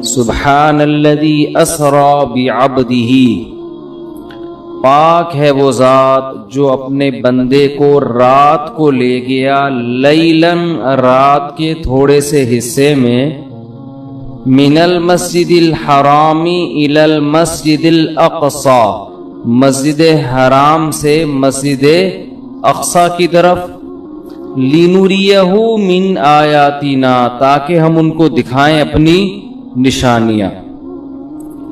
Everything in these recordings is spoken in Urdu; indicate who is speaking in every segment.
Speaker 1: سبحان الذی اسری بعبدہ، پاک ہے وہ ذات جو اپنے بندے کو رات کو لے گیا، لیلاً رات کے تھوڑے سے حصے میں، من المسجد الحرام الی المسجد الاقصی، مسجد حرام سے مسجد اقصی کی طرف، لنریہ من آیاتنا، تاکہ ہم ان کو دکھائیں اپنی نشانیاں،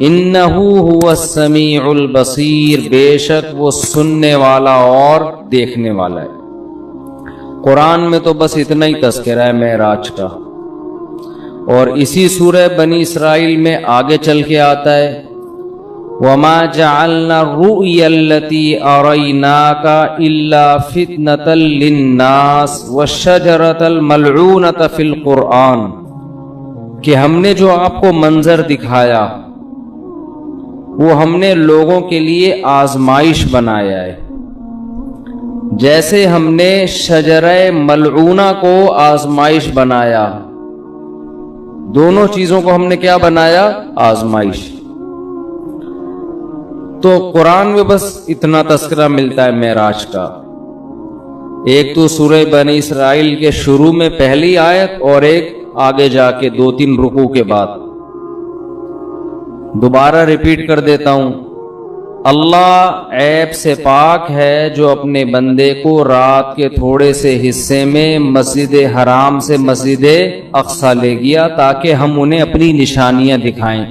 Speaker 1: انہ هو السمیع البصیر، بے شک وہ سننے والا اور دیکھنے والا ہے۔ قرآن میں تو بس اتنا ہی تذکرہ ہے معراج کا، اور اسی سورہ بنی اسرائیل میں آگے چل کے آتا ہے وَمَا جَعَلْنَا الرُّؤْيَا الَّتِي أَرَيْنَاكَ إِلَّا فِتْنَةً لِلنَّاسِ وَالشَّجَرَةَ الْمَلْعُونَةَ فِي الْقُرْآنِ، کہ ہم نے جو آپ کو منظر دکھایا وہ ہم نے لوگوں کے لیے آزمائش بنایا ہے، جیسے ہم نے شجرہ ملعونہ کو آزمائش بنایا، دونوں چیزوں کو ہم نے کیا بنایا؟ آزمائش۔ تو قرآن میں بس اتنا تذکرہ ملتا ہے معراج کا، ایک تو سورہ بنی اسرائیل کے شروع میں پہلی آیت، اور ایک آگے جا کے 2-3 رکوع کے بعد۔ دوبارہ ریپیٹ کر دیتا ہوں، اللہ عیب سے پاک ہے جو اپنے بندے کو رات کے تھوڑے سے حصے میں مسجد حرام سے مسجد اقصی لے گیا تاکہ ہم انہیں اپنی نشانیاں دکھائیں،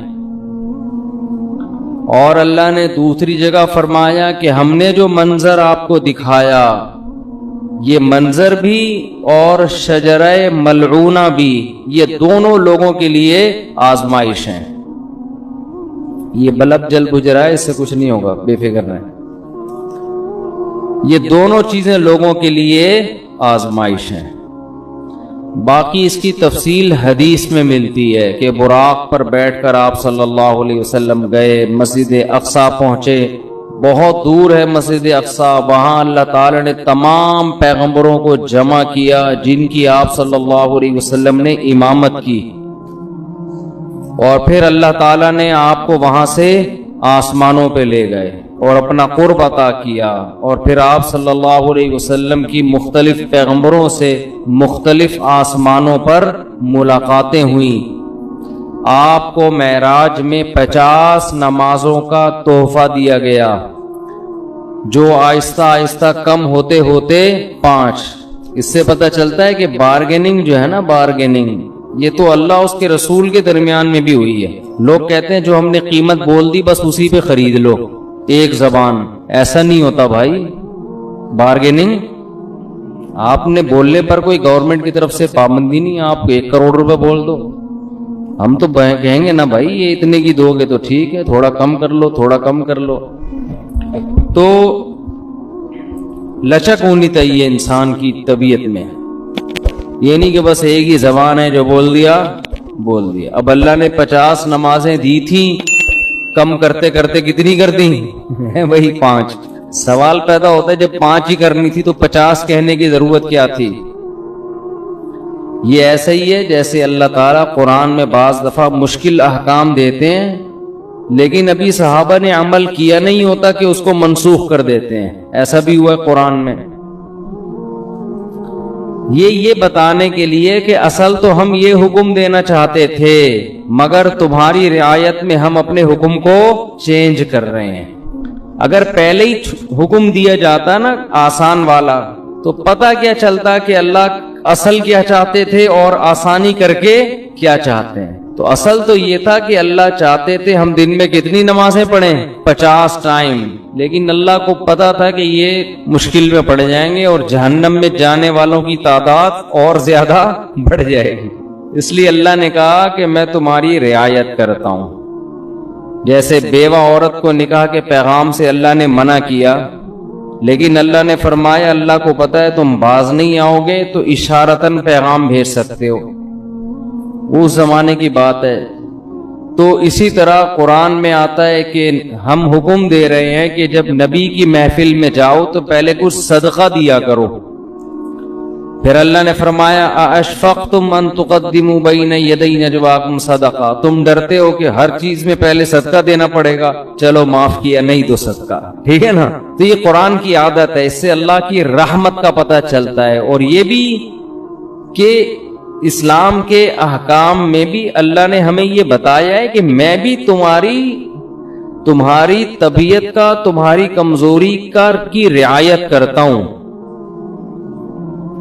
Speaker 1: اور اللہ نے دوسری جگہ فرمایا کہ ہم نے جو منظر آپ کو دکھایا، یہ منظر بھی اور شجرہ ملعونہ بھی، یہ دونوں لوگوں کے لیے آزمائش ہیں۔ یہ بلب جل بجھ رہا ہے، اس سے کچھ نہیں ہوگا، بے فکر رہیں۔ یہ دونوں چیزیں لوگوں کے لیے آزمائش ہیں۔ باقی اس کی تفصیل حدیث میں ملتی ہے کہ براق پر بیٹھ کر آپ صلی اللہ علیہ وسلم گئے، مسجد اقصی پہنچے، بہت دور ہے مسجد اقصی، وہاں اللہ تعالی نے تمام پیغمبروں کو جمع کیا جن کی آپ صلی اللہ علیہ وسلم نے امامت کی، اور پھر اللہ تعالیٰ نے آپ کو وہاں سے آسمانوں پہ لے گئے اور اپنا قرب عطا کیا، اور پھر آپ صلی اللہ علیہ وسلم کی مختلف پیغمبروں سے مختلف آسمانوں پر ملاقاتیں ہوئیں۔ آپ کو معراج میں 50 نمازوں کا تحفہ دیا گیا، جو آہستہ آہستہ کم ہوتے ہوتے 5۔ اس سے پتہ چلتا ہے کہ بارگیننگ جو ہے نا، بارگیننگ یہ تو اللہ اس کے رسول کے درمیان میں بھی ہوئی ہے۔ لوگ کہتے ہیں جو ہم نے قیمت بول دی بس اسی پہ خرید لو، ایک زبان، ایسا نہیں ہوتا بھائی۔ بارگیننگ آپ نے بولنے پر کوئی گورنمنٹ کی طرف سے پابندی نہیں، آپ 1 کروڑ روپے بول دو، ہم تو کہیں گے نا بھائی یہ اتنے کی دو گے تو ٹھیک ہے، تھوڑا کم کر لو، تھوڑا کم کر لو۔ تو لچک ہونی چاہیے انسان کی طبیعت میں، یہ نہیں کہ بس ایک ہی زبان ہے جو بول دیا۔ اب اللہ نے 50 نمازیں دی تھیں، کم کرتے کرتے کتنی کر دیں؟ وہی 5۔ سوال پیدا ہوتا ہے جب 5 ہی کرنی تھی تو 50 کہنے کی ضرورت کیا تھی؟ یہ ایسا ہی ہے جیسے اللہ تعالیٰ قرآن میں بعض دفعہ مشکل احکام دیتے ہیں لیکن ابھی صحابہ نے عمل کیا نہیں ہوتا کہ اس کو منسوخ کر دیتے ہیں، ایسا بھی ہوا ہے قرآن میں۔ یہ بتانے کے لیے کہ اصل تو ہم یہ حکم دینا چاہتے تھے مگر تمہاری رعایت میں ہم اپنے حکم کو چینج کر رہے ہیں۔ اگر پہلے ہی حکم دیا جاتا نا آسان والا تو پتہ کیا چلتا کہ اللہ اصل کیا چاہتے تھے اور آسانی کر کے کیا چاہتے ہیں۔ تو اصل تو یہ تھا کہ اللہ چاہتے تھے ہم دن میں کتنی نمازیں پڑھیں؟ 50 ٹائم، لیکن اللہ کو پتا تھا کہ یہ مشکل میں پڑ جائیں گے اور جہنم میں جانے والوں کی تعداد اور زیادہ بڑھ جائے گی، اس لیے اللہ نے کہا کہ میں تمہاری رعایت کرتا ہوں۔ جیسے بیوہ عورت کو نکاح کے پیغام سے اللہ نے منع کیا، لیکن اللہ نے فرمایا اللہ کو پتا ہے تم باز نہیں آؤ گے تو اشارتاً پیغام بھیج سکتے ہو، اس زمانے کی بات ہے۔ تو اسی طرح قرآن میں آتا ہے کہ ہم حکم دے رہے ہیں کہ جب نبی کی محفل میں جاؤ تو پہلے کچھ صدقہ دیا کرو، پھر اللہ نے فرمایا ااشفقتم ان تقدموا بین یدی نجواکم صدقہ، تم ڈرتے ہو کہ ہر چیز میں پہلے صدقہ دینا پڑے گا، چلو معاف کیا، نہیں دو صدقہ، ٹھیک ہے نا۔ تو یہ قرآن کی عادت ہے، اس سے اللہ کی رحمت کا پتہ چلتا ہے، اور یہ بھی کہ اسلام کے احکام میں بھی اللہ نے ہمیں یہ بتایا ہے کہ میں بھی تمہاری طبیعت کا، تمہاری کمزوری کی رعایت کرتا ہوں۔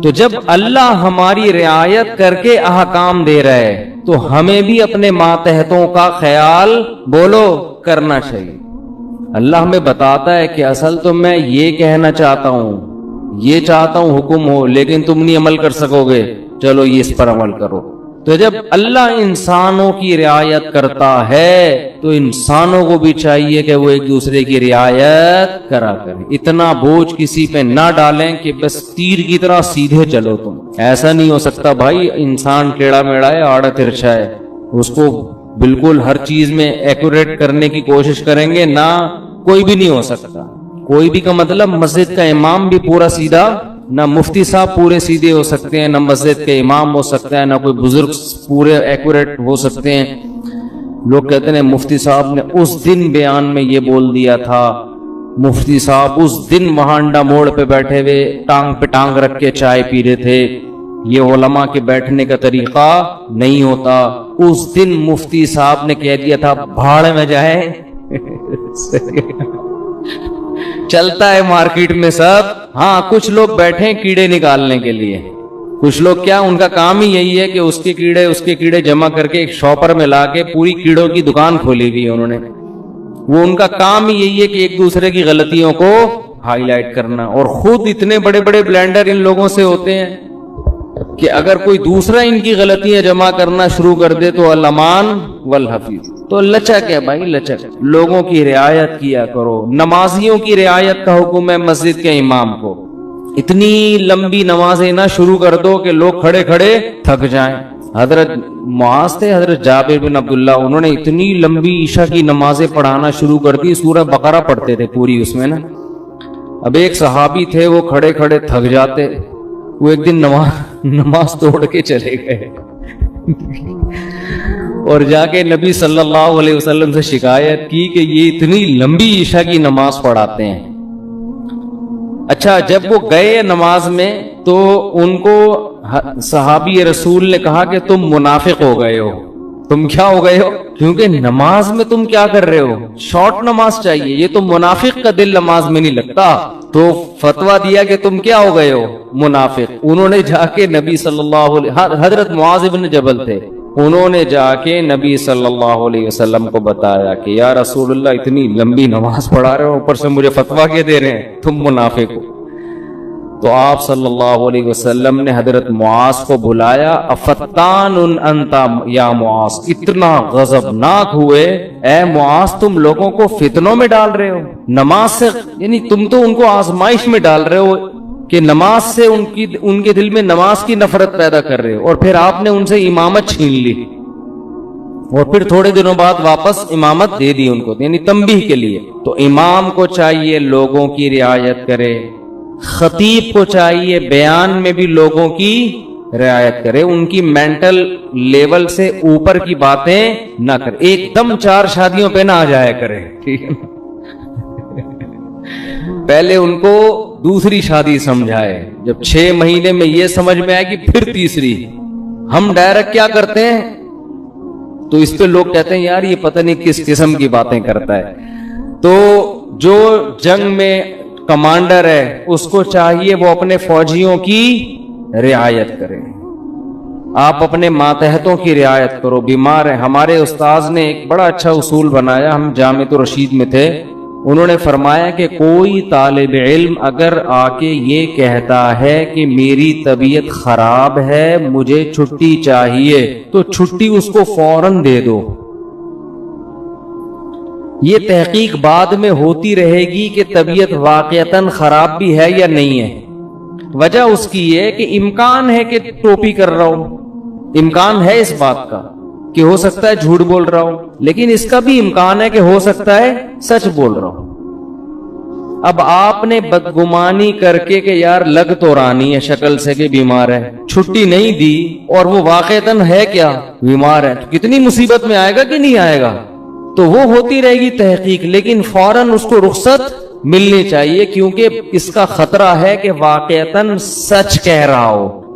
Speaker 1: تو جب اللہ ہماری رعایت کر کے احکام دے رہا ہے تو ہمیں بھی اپنے ماتحتوں کا خیال بولو کرنا چاہیے۔ اللہ ہمیں بتاتا ہے کہ اصل تو میں یہ کہنا چاہتا ہوں، یہ چاہتا ہوں حکم ہو، لیکن تم نہیں عمل کر سکو گے، چلو یہ اس پر عمل کرو۔ تو جب اللہ انسانوں کی رعایت کرتا ہے تو انسانوں کو بھی چاہیے کہ وہ ایک دوسرے کی رعایت کرا کریں، اتنا بوجھ کسی پہ نہ ڈالیں کہ بس تیر کی طرح سیدھے چلو تم۔ ایسا نہیں ہو سکتا بھائی، انسان ٹیڑھا میڑا ہے، آڑا ترچھا ہے، اس کو بالکل ہر چیز میں ایکوریٹ کرنے کی کوشش کریں گے نہ، کوئی بھی نہیں ہو سکتا۔ کوئی بھی کا مطلب مسجد کا امام بھی پورا سیدھا، نہ مفتی صاحب پورے سیدھے ہو سکتے ہیں، نہ مسجد کے امام ہو سکتا ہے، نہ کوئی بزرگ پورے ایکوریٹ ہو سکتے ہیں۔ لوگ کہتے ہیں مفتی صاحب نے اس دن بیان میں یہ بول دیا تھا، مفتی صاحب اس دن مہانڈا موڑ پہ بیٹھے ہوئے ٹانگ پہ ٹانگ رکھ کے چائے پی رہے تھے، یہ علماء کے بیٹھنے کا طریقہ نہیں ہوتا۔ اس دن مفتی صاحب نے کہہ دیا تھا بھاڑ میں جائے۔ چلتا ہے مارکیٹ میں سب، ہاں کچھ لوگ بیٹھے ہیں کیڑے نکالنے کے لیے، کچھ لوگ کیا ان کا کام ہی یہی ہے کہ اس کے کیڑے جمع کر کے ایک شاپر میں لا کے پوری کیڑوں کی دکان کھولی ہوئی ہے انہوں نے، وہ ان کا کام ہی یہی ہے کہ ایک دوسرے کی غلطیوں کو ہائی لائٹ کرنا، اور خود اتنے بڑے بڑے بلینڈر ان لوگوں سے ہوتے ہیں کہ اگر کوئی دوسرا ان کی غلطیاں جمع کرنا شروع کر دے تو الامان والحفیظ۔ تو لچک ہے بھائی، لچک، لوگوں کی رعایت کیا کرو۔ نمازیوں کی رعایت کا حکم ہے مسجد کے امام کو، اتنی لمبی نمازیں نہ شروع کر دو کہ لوگ کھڑے کھڑے تھک جائیں۔ حضرت معاذ تھے، حضرت جابر بن عبداللہ، انہوں نے اتنی لمبی عشاء کی نمازیں پڑھانا شروع کر دی، سورہ بقرہ پڑھتے تھے پوری اس میں نا۔ اب ایک صحابی تھے، وہ کھڑے کھڑے تھک جاتے، وہ ایک دن نماز توڑ کے چلے گئے اور جا کے نبی صلی اللہ علیہ وسلم سے شکایت کی کہ یہ اتنی لمبی عشاء کی نماز پڑھاتے ہیں۔ اچھا، جب وہ گئے نماز میں تو ان کو صحابی رسول نے کہا کہ تم منافق ہو گئے ہو۔ تم کیا ہو گئے ہو؟ کیونکہ نماز میں تم کیا کر رہے ہو؟ شارٹ نماز چاہیے، یہ تو منافق کا دل نماز میں نہیں لگتا، تو فتویٰ دیا کہ تم کیا ہو گئے ہو؟ منافق۔ انہوں نے جا کے نبی صلی اللہ علیہ، حضرت معاذ بن جبل تھے، انہوں نے جا کے نبی صلی اللہ علیہ وسلم کو بتایا کہ یا رسول اللہ اتنی لمبی نماز پڑھا رہے ہو، اوپر سے مجھے فتویٰ کے دے رہے ہیں، تم منافق ہو۔ تو آپ صلی اللہ علیہ وسلم نے حضرت معاذ کو بلایا، افتان انت یا معاذ، اتنا غضبناک ہوئے، اے معاذ تم لوگوں کو فتنوں میں ڈال رہے ہو، نماز سے، یعنی تم تو ان کو آزمائش میں ڈال رہے ہو کہ نماز سے ان کے دل میں نماز کی نفرت پیدا کر رہے ہو، اور پھر آپ نے ان سے امامت چھین لی، اور پھر تھوڑے دنوں بعد واپس امامت دے دی ان کو، یعنی تنبیہ کے لیے۔ تو امام کو چاہیے لوگوں کی رعایت کرے، خطیب کو چاہیے بیان میں بھی لوگوں کی رعایت کرے، ان کی مینٹل لیول سے اوپر کی باتیں نہ کرے، ایک دم 4 شادیوں پہ نہ آ جایا کرے، ٹھیک ہے، پہلے ان کو دوسری شادی سمجھائے، جب 6 مہینے میں یہ سمجھ میں آئے کہ پھر تیسری۔ ہم ڈائریکٹ کیا کرتے ہیں، تو اس پہ لوگ کہتے ہیں یار یہ پتہ نہیں کس قسم کی باتیں کرتا ہے۔ تو جو جنگ میں کمانڈر ہے اس کو چاہیے وہ اپنے فوجیوں کی رعایت کرے، آپ اپنے ماتحتوں کی رعایت کرو۔ بیمار ہے، ہمارے استاذ نے ایک بڑا اچھا اصول بنایا، ہم جامعۃ الرشید میں تھے، انہوں نے فرمایا کہ کوئی طالب علم اگر آ کے یہ کہتا ہے کہ میری طبیعت خراب ہے، مجھے چھٹی چاہیے، تو چھٹی اس کو فوراً دے دو۔ یہ تحقیق بعد میں ہوتی رہے گی کہ طبیعت واقعتاً خراب بھی ہے یا نہیں ہے۔ وجہ اس کی یہ کہ امکان ہے کہ ٹوپی کر رہا ہوں، امکان ہے اس بات کا کہ ہو سکتا ہے جھوٹ بول رہا ہوں، لیکن اس کا بھی امکان ہے کہ ہو سکتا ہے سچ بول رہا ہوں۔ اب آپ نے بدگمانی کر کے کہ یار لگ تو رانی ہے شکل سے کہ بیمار ہے، چھٹی نہیں دی اور وہ واقعتاً ہے کیا بیمار ہے، تو کتنی مصیبت میں آئے گا کہ نہیں آئے گا؟ تو وہ ہوتی رہے گی تحقیق، لیکن فوراً اس کو رخصت ملنی چاہیے، کیونکہ اس کا خطرہ ہے کہ واقعتاً سچ کہہ رہا ہو